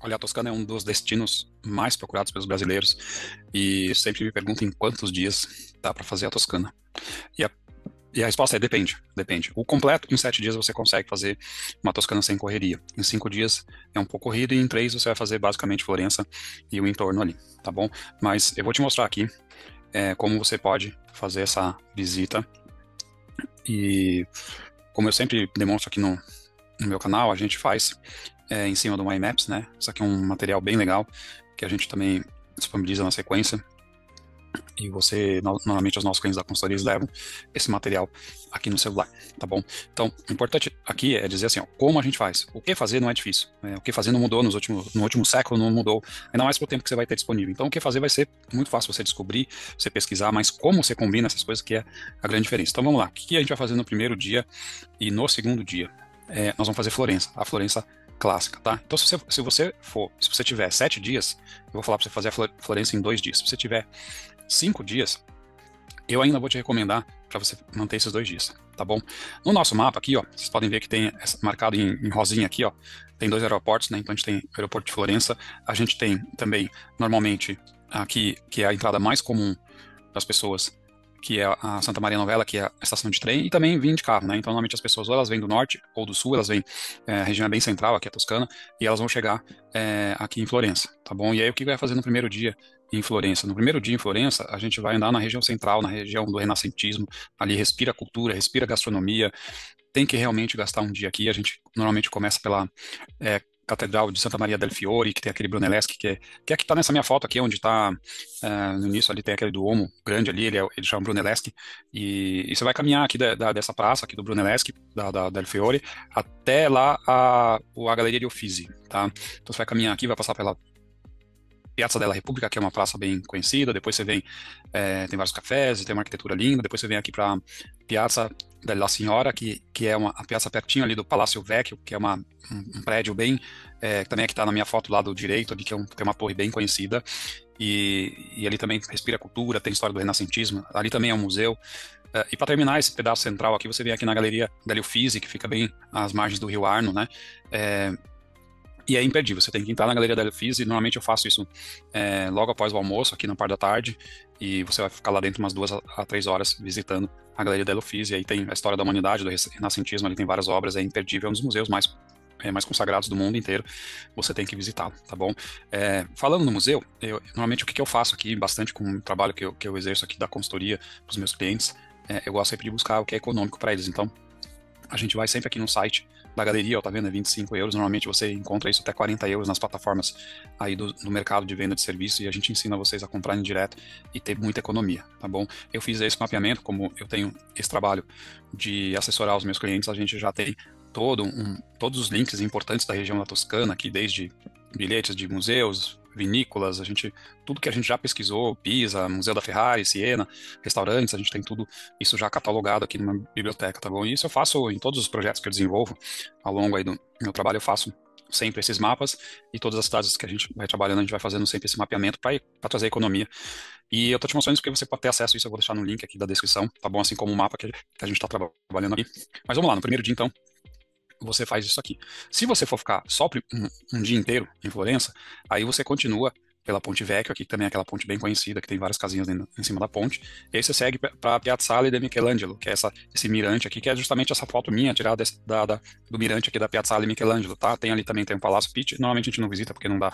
Olha, a Toscana é um dos destinos mais procurados pelos brasileiros e sempre me perguntam em quantos dias dá para fazer a Toscana. E a, e a resposta é depende, depende. O completo, em 7 dias você consegue fazer uma Toscana sem correria. Em 5 dias é um pouco corrido e em 3 você vai fazer basicamente Florença e o entorno ali, tá bom? Mas eu vou te mostrar aqui como você pode fazer essa visita e como eu sempre demonstro aqui no meu canal, a gente faz em cima do MyMaps, né? Isso aqui é um material bem legal que a gente também disponibiliza na sequência. E você, normalmente, os nossos clientes da consultoria eles levam esse material aqui no celular, tá bom? Então, o importante aqui é dizer assim, ó, como a gente faz. O que fazer não é difícil, né? O que fazer não mudou no último século, não mudou, ainda mais pro tempo que você vai ter disponível. Então, o que fazer vai ser muito fácil você descobrir, você pesquisar, mas como você combina essas coisas que é a grande diferença. Então, vamos lá. O que a gente vai fazer no primeiro dia e no segundo dia? Nós vamos fazer Florença, a Florença clássica, tá? Então, se você tiver 7 dias, eu vou falar para você fazer a Florença em 2 dias. Se você tiver 5 dias, eu ainda vou te recomendar para você manter esses 2 dias, tá bom? No nosso mapa aqui, ó, vocês podem ver que tem marcado em rosinha aqui, ó, tem 2 aeroportos, né? Então a gente tem o aeroporto de Florença, a gente tem também, normalmente, aqui, que é a entrada mais comum das pessoas, que é a Santa Maria Novella, que é a estação de trem, e também vêm de carro, né? Então, normalmente as pessoas ou elas vêm do norte ou do sul, elas vêm, a região é bem central, aqui é Toscana, e elas vão chegar aqui em Florença, tá bom? E aí, o que vai fazer no primeiro dia em Florença? No primeiro dia em Florença, a gente vai andar na região central, na região do renascentismo, ali respira cultura, respira gastronomia, tem que realmente gastar um dia aqui. A gente normalmente começa pela Catedral de Santa Maria del Fiore, que tem aquele Brunelleschi, que é que está nessa minha foto aqui, onde está no início ali tem aquele Duomo grande ali, ele chama Brunelleschi, e você vai caminhar aqui dessa praça aqui do Brunelleschi, del Fiore, até lá a Galeria de Uffizi, tá? Então você vai caminhar aqui, vai passar pela Piazza della Repubblica, que é uma praça bem conhecida, depois você vem, tem vários cafés, tem uma arquitetura linda, depois você vem aqui para Piazza della Signora, que é a piazza pertinho ali do Palácio Vecchio, que é um prédio bem, que também aqui está na minha foto do lado direito, ali, que tem uma torre bem conhecida, e ali também respira cultura, tem história do renascentismo, ali também é um museu. E para terminar esse pedaço central aqui, você vem aqui na Galeria degli Uffizi, que fica bem às margens do Rio Arno, né? E é imperdível, você tem que entrar na Galeria da Uffizi, e normalmente eu faço isso logo após o almoço, aqui na parte da tarde, e você vai ficar lá dentro umas 2 a 3 horas visitando a Galeria da Uffizi, e aí tem a história da humanidade, do renascentismo, ali tem várias obras, é imperdível, é um dos museus mais consagrados do mundo inteiro, você tem que visitá-lo, tá bom? Falando no museu, normalmente o que eu faço aqui, bastante com o trabalho que eu exerço aqui da consultoria para os meus clientes, eu gosto sempre de buscar o que é econômico para eles, então a gente vai sempre aqui no site da galeria, ó, tá vendo? É 25 euros. Normalmente você encontra isso até 40 euros nas plataformas aí do mercado de venda de serviço e a gente ensina vocês a comprarem direto e ter muita economia, tá bom? Eu fiz esse mapeamento, como eu tenho esse trabalho de assessorar os meus clientes, a gente já tem todos os links importantes da região da Toscana, aqui desde bilhetes de museus, vinícolas, tudo que a gente já pesquisou, Pisa, Museu da Ferrari, Siena, restaurantes, a gente tem tudo isso já catalogado aqui numa biblioteca, tá bom? E isso eu faço em todos os projetos que eu desenvolvo ao longo aí do meu trabalho, eu faço sempre esses mapas e todas as cidades que a gente vai trabalhando, a gente vai fazendo sempre esse mapeamento para trazer economia. E eu tô te mostrando isso porque você pode ter acesso a isso, eu vou deixar no link aqui da descrição, tá bom? Assim como o mapa que a gente está trabalhando aqui. Mas vamos lá, no primeiro dia então, você faz isso aqui. Se você for ficar só um dia inteiro em Florença, aí você continua pela Ponte Vecchio, aqui que também é aquela ponte bem conhecida, que tem várias casinhas em cima da ponte, e aí você segue para a Piazzale de Michelangelo, que é esse mirante aqui, que é justamente essa foto minha, tirada do mirante aqui da Piazzale Michelangelo, tá? Tem ali também, tem um Palácio Pitti, normalmente a gente não visita porque não dá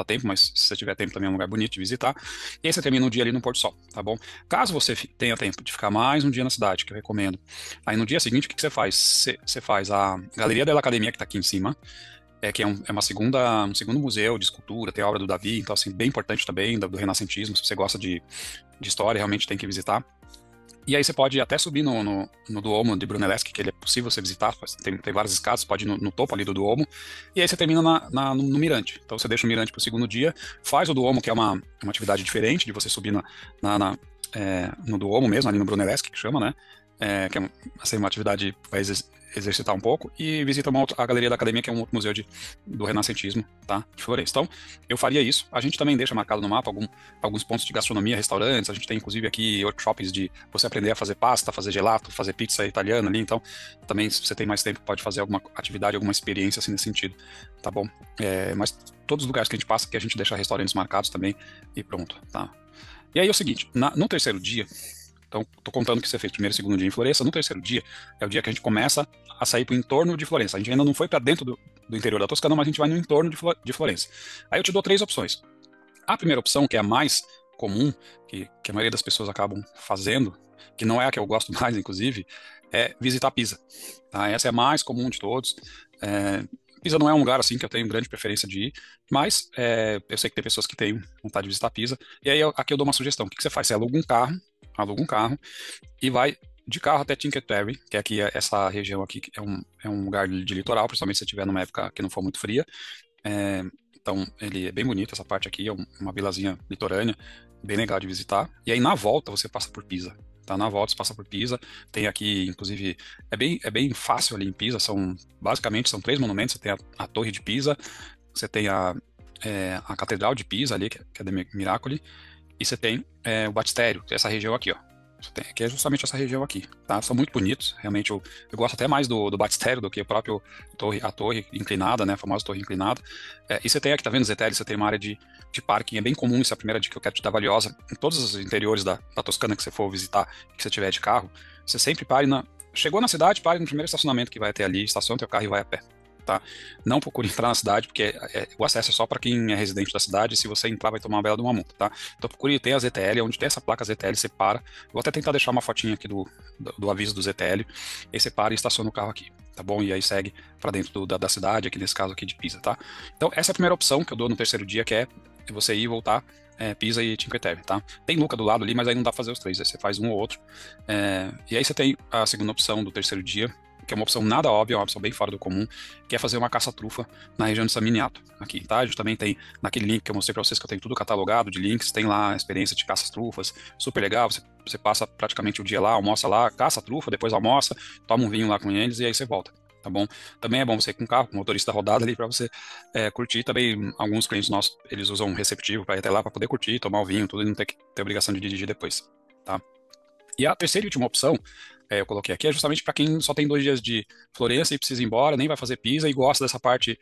tempo, mas se você tiver tempo também é um lugar bonito de visitar, e aí você termina o dia ali no Porto Sol, tá bom? Caso você tenha tempo de ficar mais um dia na cidade, que eu recomendo, aí no dia seguinte, o que você faz? Você faz a Galeria della Academia, que está aqui em cima, que é um segundo museu de escultura, tem a obra do Davi, então, assim, bem importante também, do renascentismo, se você gosta de história, realmente tem que visitar. E aí você pode até subir no Duomo de Brunelleschi, que ele é possível você visitar, tem várias escadas, você pode ir no topo ali do Duomo, e aí você termina no Mirante. Então você deixa o Mirante para o segundo dia, faz o Duomo, que é uma atividade diferente de você subir no Duomo mesmo, ali no Brunelleschi, que chama, né? que é assim, uma atividade para exercitar um pouco, e visita a Galeria da Academia, que é um outro museu do renascentismo, tá? De Florença. Então, eu faria isso. A gente também deixa marcado no mapa alguns pontos de gastronomia, restaurantes. A gente tem, inclusive, aqui workshops de você aprender a fazer pasta, fazer gelato, fazer pizza italiana ali. Então, também, se você tem mais tempo, pode fazer alguma atividade, alguma experiência assim nesse sentido, tá bom? Mas todos os lugares que a gente passa, que a gente deixa restaurantes marcados também, e pronto, tá? E aí é o seguinte, no terceiro dia, então, tô contando que você fez primeiro e segundo dia em Florença. No terceiro dia, é o dia que a gente começa a sair para o entorno de Florença. A gente ainda não foi para dentro do interior da Toscana, mas a gente vai no entorno de Florença. Aí eu te dou três opções. A primeira opção, que é a mais comum, que a maioria das pessoas acabam fazendo, que não é a que eu gosto mais, inclusive, é visitar Pisa. Tá? Essa é a mais comum de todos. Pisa não é um lugar assim que eu tenho grande preferência de ir, mas eu sei que tem pessoas que têm vontade de visitar Pisa. E aí aqui eu dou uma sugestão. O que você faz? Você aluga um carro e vai de carro até Cinque Terre, que aqui essa região aqui que é um lugar de litoral, principalmente se você estiver numa época que não for muito fria. É, então ele é bem bonito, essa parte aqui é uma vilazinha litorânea, bem legal de visitar. E aí na volta você passa por Pisa. Tá, na volta você passa por Pisa, tem aqui, inclusive, é bem fácil ali em Pisa, basicamente são três monumentos, você tem a Torre de Pisa, você tem a Catedral de Pisa ali, que é de Miracoli, e você tem o Batistério, que é essa região aqui, ó. Que é justamente essa região aqui, tá? São muito bonitos, realmente eu gosto até mais do Batistério do que a torre inclinada, né? A famosa torre inclinada. E você tem aqui, tá vendo, Zetelli, você tem uma área de parking, é bem comum, isso é a primeira dica que eu quero te dar valiosa. Em todos os interiores da Toscana que você for visitar, que você tiver de carro, você sempre pare Chegou na cidade, pare no primeiro estacionamento que vai ter ali, estaciona teu carro e vai a pé. Tá? Não procure entrar na cidade, porque o acesso é só para quem é residente da cidade, e se você entrar vai tomar uma bela de uma multa, tá? Então procure ter a ZTL, onde tem essa placa ZTL, você para. Vou até tentar deixar uma fotinha aqui do aviso do ZTL, e aí você para e estaciona o carro aqui, tá bom? E aí segue para dentro da cidade, aqui nesse caso aqui de Pisa, tá? Então essa é a primeira opção que eu dou no terceiro dia, que é você ir e voltar, Pisa e Cinque Terre, tá? Tem Luca do lado ali, mas aí não dá pra fazer os três, aí você faz um ou outro. E aí você tem a segunda opção do terceiro dia, que é uma opção nada óbvia, uma opção bem fora do comum, que é fazer uma caça-trufa na região de San Miniato, aqui, tá? A gente também tem, naquele link que eu mostrei para vocês, que eu tenho tudo catalogado de links, tem lá a experiência de caça-trufas, super legal, você passa praticamente o dia lá, almoça lá, caça-trufa, depois almoça, toma um vinho lá com eles e aí você volta, tá bom? Também é bom você ir com o carro, com o motorista rodado ali, para você curtir. Também, alguns clientes nossos, eles usam um receptivo para ir até lá, para poder curtir, tomar o vinho, tudo, e não ter que ter obrigação de dirigir depois, tá? E a terceira e última opção, eu coloquei aqui, é justamente para quem só tem 2 dias de Florença e precisa ir embora, nem vai fazer Pisa e gosta dessa parte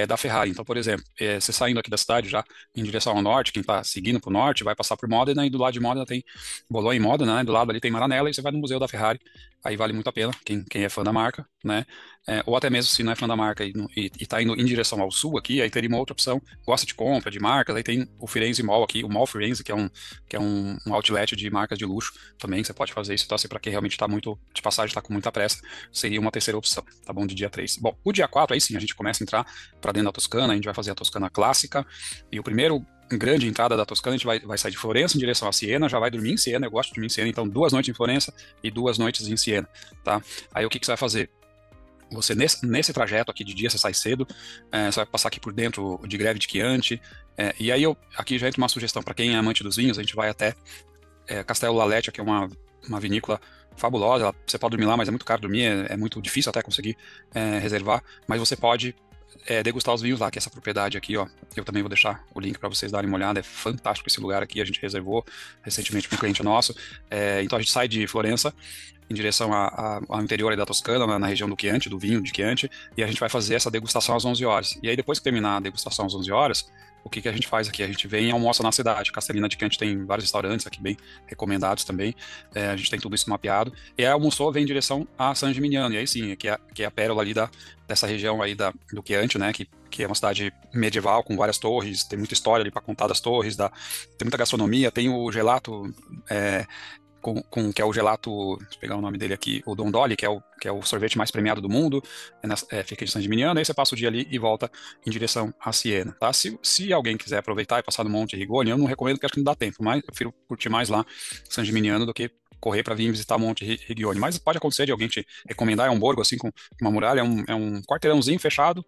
da Ferrari. Então, por exemplo, você saindo aqui da cidade já em direção ao norte, quem está seguindo para o norte vai passar por Modena, e do lado de Modena tem Bolonha e Modena, né? Do lado ali tem Maranello, e você vai no Museu da Ferrari. Aí vale muito a pena, quem é fã da marca, né? Ou até mesmo se não é fã da marca e está indo em direção ao sul aqui, aí teria uma outra opção, gosta de compra, de marcas, aí tem o Firenze Mall aqui, o Mall Firenze, que é um outlet de marcas de luxo também, você pode fazer isso. Então, assim, para quem realmente está muito de passagem, está com muita pressa, seria uma terceira opção, tá bom? De dia 3. Bom, o dia 4, aí sim, a gente começa a entrar para dentro da Toscana, a gente vai fazer a Toscana clássica, e o primeiro grande entrada da Toscana, a gente vai sair de Florença em direção a Siena, já vai dormir em Siena, eu gosto de dormir em Siena, então 2 noites em Florença e 2 noites em Siena, tá? Aí o que você vai fazer? Você, nesse trajeto aqui de dia, você sai cedo, você vai passar aqui por dentro de Greve de Chianti, e aí aqui já entra uma sugestão para quem é amante dos vinhos, a gente vai até Castello Laletti, que é uma vinícola fabulosa, você pode dormir lá, mas é muito caro dormir, é muito difícil até conseguir reservar, mas você pode degustar os vinhos lá, que é essa propriedade aqui, ó. Eu também vou deixar o link para vocês darem uma olhada, é fantástico esse lugar aqui, a gente reservou recentemente para um cliente nosso. Então a gente sai de Florença em direção ao interior da Toscana, na região do Chianti, do vinho de Chianti, e a gente vai fazer essa degustação às 11 horas. E aí depois que terminar a degustação às 11 horas, o que a gente faz aqui? A gente vem e almoça na cidade. Castellina de Chianti tem vários restaurantes aqui bem recomendados também. A gente tem tudo isso mapeado. E aí almoçou, vem em direção a San Gimignano. E aí sim, que é a pérola ali dessa região aí do Chianti, né? Que é uma cidade medieval com várias torres, tem muita história ali para contar das torres, tem muita gastronomia, tem o gelato que é o gelato, deixa eu pegar o nome dele aqui, o Dondoli, que é o sorvete mais premiado do mundo, fica em San Gimignano, aí você passa o dia ali e volta em direção a Siena, tá? Se alguém quiser aproveitar e passar no Monte Rigoni, eu não recomendo, porque acho que não dá tempo, mas eu prefiro curtir mais lá San Gimignano do que correr para vir visitar Monte Rigoni. Mas pode acontecer de alguém te recomendar, é um borgo assim com uma muralha, é um quarteirãozinho fechado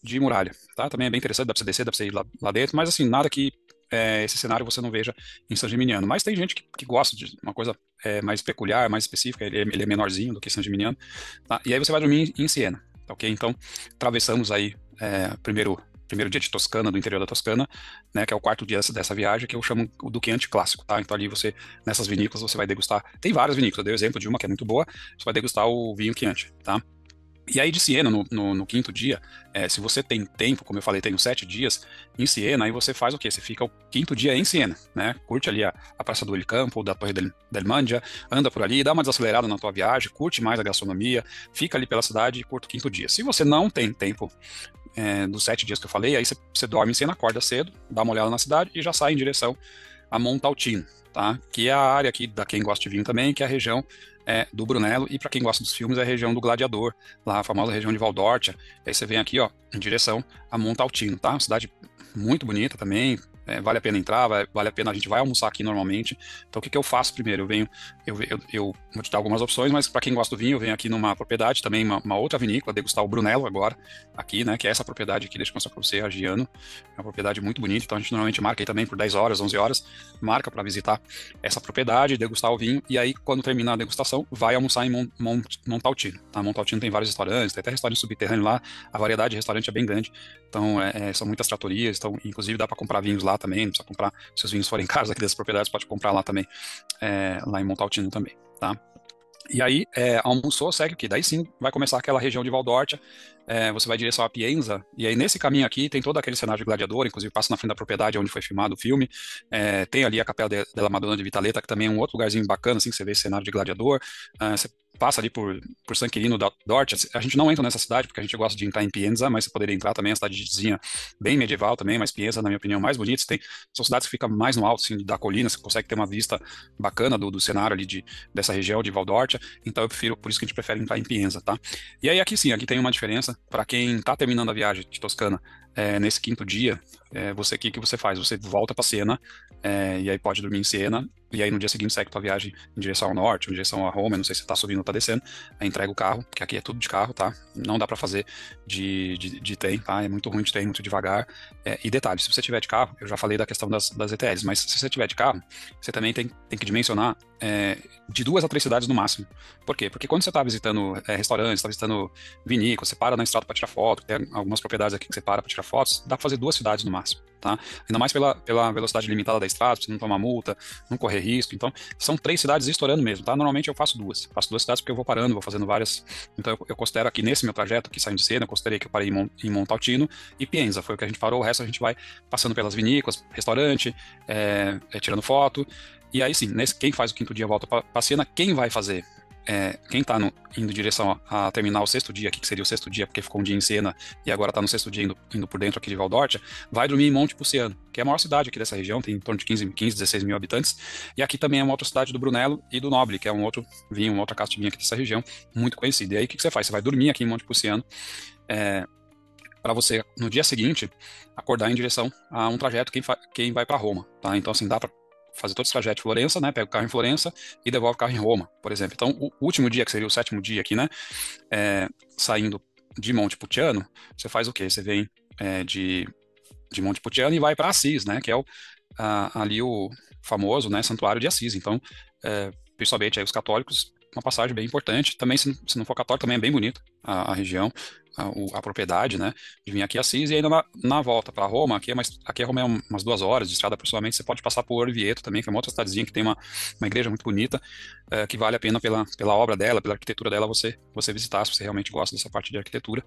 de muralha, tá? Também é bem interessante, dá para você descer, dá para você ir lá dentro, mas assim, nada que esse cenário você não veja em San Gimignano. Mas tem gente que gosta de uma coisa é mais peculiar, mais específica, ele é menorzinho do que San Gimignano, tá? E aí você vai dormir em Siena, tá ok? Então, atravessamos aí primeiro dia de Toscana, do interior da Toscana, né, que é o quarto dia dessa viagem, que eu chamo do Chianti clássico, tá? Então ali você, nessas vinícolas, você vai degustar, tem várias vinícolas, eu dei o exemplo de uma que é muito boa, você vai degustar o vinho Chianti, tá? E aí de Siena, no quinto dia, se você tem tempo, como eu falei, tem uns 7 dias em Siena, aí você faz o quê? Você fica o quinto dia em Siena, né? Curte ali a Praça do El Campo, da Torre del Mangia, anda por ali, dá uma desacelerada na tua viagem, curte mais a gastronomia, fica ali pela cidade e curta o quinto dia. Se você não tem tempo dos 7 dias que eu falei, aí você dorme em Siena, acorda cedo, dá uma olhada na cidade e já sai em direção a Montalcino, tá? Que é a área aqui, da quem gosta de vinho também, que é a região do Brunello, e para quem gosta dos filmes, é a região do Gladiador, lá a famosa região de Valdorcia. Aí você vem aqui, ó, em direção a Montalcino, tá? Uma cidade muito bonita também, vale a pena entrar, vale a pena, a gente vai almoçar aqui normalmente. Então o que eu faço primeiro? Eu vou te dar algumas opções, mas para quem gosta do vinho, eu venho aqui numa propriedade, também uma outra vinícola, degustar o Brunello agora, aqui, né, que é essa propriedade aqui, deixa eu mostrar para você, a Giano, é uma propriedade muito bonita, então a gente normalmente marca aí também por 10 horas, 11 horas, marca para visitar essa propriedade, degustar o vinho, e aí quando terminar a degustação, vai almoçar em Montalcino, tá? Montalcino tem vários restaurantes, tem até restaurante subterrâneo lá, a variedade de restaurante é bem grande, então são muitas tratorias, então inclusive dá para comprar vinhos lá também, não precisa comprar, se os vinhos forem caros aqui dessas propriedades, pode comprar lá também, lá em Montalcino também, tá? E aí, almoçou, segue aqui. Daí sim, vai começar aquela região de Valdorcia, você vai em direção a Pienza, e aí nesse caminho aqui tem todo aquele cenário de Gladiador, inclusive passa na frente da propriedade onde foi filmado o filme, tem ali a Capela della Madonna de Vitaletta, que também é um outro lugarzinho bacana, assim, que você vê esse cenário de Gladiador, você passa ali por San Quirino d'Orcia, a gente não entra nessa cidade, porque a gente gosta de entrar em Pienza, mas você poderia entrar também, é uma cidadezinha bem medieval também, mas Pienza, na minha opinião, mais bonita, são cidades que ficam mais no alto, assim, da colina, você consegue ter uma vista bacana do cenário ali dessa região de Valdorcia, então eu prefiro, por isso que a gente prefere entrar em Pienza, tá? E aí aqui sim, aqui tem uma diferença, para quem está terminando a viagem de Toscana, nesse quinto dia, você aqui, o que você faz? Você volta para Siena, e aí pode dormir em Siena, e aí no dia seguinte segue tua viagem em direção ao norte, em direção a Roma, não sei se tá subindo ou tá descendo, aí entrega o carro, porque aqui é tudo de carro, tá? Não dá para fazer de trem, tá? É muito ruim de trem, muito devagar. E detalhe, se você tiver de carro, eu já falei da questão das ETLs, mas se você tiver de carro, você também tem que dimensionar de 2 a 3 cidades no máximo. Por quê? Porque quando você está visitando restaurantes, está visitando vinícolas, você para na estrada para tirar foto, tem algumas propriedades aqui que você para tirar fotos, dá para fazer 2 cidades no máximo, tá? Ainda mais pela velocidade limitada da estrada, pra você não tomar multa, não correr risco. Então, são 3 cidades estourando mesmo, tá? Normalmente eu faço 2. Faço 2 cidades porque eu vou parando, vou fazendo várias. Então, eu considero aqui nesse meu trajeto, aqui saindo de Siena, eu considerei que eu parei em Montalcino e Pienza, foi o que a gente parou, o resto a gente vai passando pelas vinícolas, restaurante, tirando foto. E aí sim, quem faz o quinto dia volta para Siena, quem vai fazer? Quem está indo em direção a terminar o 6º dia aqui, que seria o 6º dia, porque ficou um dia em Siena e agora está no 6º dia indo por dentro aqui de Valdorcia, vai dormir em Montepulciano, que é a maior cidade aqui dessa região, tem em torno de 15, 16 mil habitantes, e aqui também é uma outra cidade do Brunello e do Nobile, que é um outro vinho, uma outra casa de vinho aqui dessa região, muito conhecida. E aí o que você faz? Você vai dormir aqui em Montepulciano, para você, no dia seguinte, acordar em direção a um trajeto quem vai para Roma, tá? Então, assim, dá para fazer todo esse trajeto de Florença, né? Pega o carro em Florença e devolve o carro em Roma, por exemplo. Então, o último dia, que seria o 7º dia aqui, né? Saindo de Montepulciano, você faz o quê? Você vem de Montepulciano e vai para Assis, né? Que é ali o famoso, né, Santuário de Assis. Então, principalmente aí os católicos, uma passagem bem importante. Também, se não for católico, também é bem bonito a região, a propriedade, né, de vir aqui a Assis, e ainda na volta para Roma, aqui Roma é umas 2 horas de estrada aproximadamente, você pode passar por Orvieto também, que é uma outra cidadezinha que tem uma igreja muito bonita, que vale a pena pela obra dela, pela arquitetura dela, você visitar, se você realmente gosta dessa parte de arquitetura,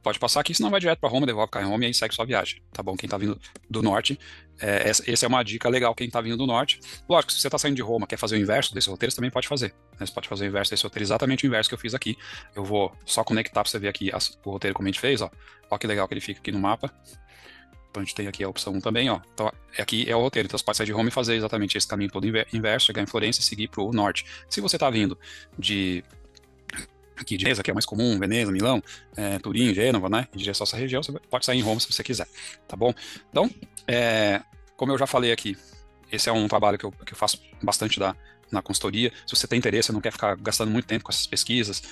pode passar aqui, senão vai direto para Roma, devolve o carro em Roma e aí segue sua viagem, tá bom? Quem tá vindo do norte, essa é uma dica legal, quem tá vindo do norte. Lógico, se você tá saindo de Roma, quer fazer o inverso desse roteiro, você também pode fazer, né? Você pode fazer o inverso desse roteiro, exatamente o inverso que eu fiz aqui. Eu vou só conectar para você ver aqui o roteiro como a gente fez, ó. Ó que legal que ele fica aqui no mapa. Então a gente tem aqui a opção 1 também, ó. Então aqui é o roteiro, então você pode sair de Roma e fazer exatamente esse caminho todo inverso, chegar em Florença e seguir para o norte. Se você tá vindo aqui de Veneza, que é o mais comum, Veneza, Milão, Turim, Gênova, né, em direção a essa região, você pode sair em Roma se você quiser, tá bom? Então, como eu já falei aqui, esse é um trabalho que eu faço bastante na consultoria. Se você tem interesse, não quer ficar gastando muito tempo com essas pesquisas,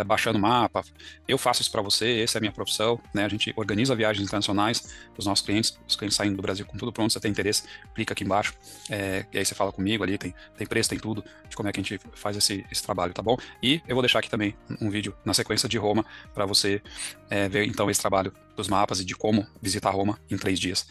baixando mapa, eu faço isso para você, essa é a minha profissão, né? A gente organiza viagens internacionais dos nossos clientes, os clientes saindo do Brasil com tudo pronto. Se você tem interesse, clica aqui embaixo, e aí você fala comigo ali, tem preço, tem tudo, de como é que a gente faz esse trabalho, tá bom? E eu vou deixar aqui também um vídeo na sequência de Roma, para você ver então esse trabalho dos mapas e de como visitar Roma em 3 dias.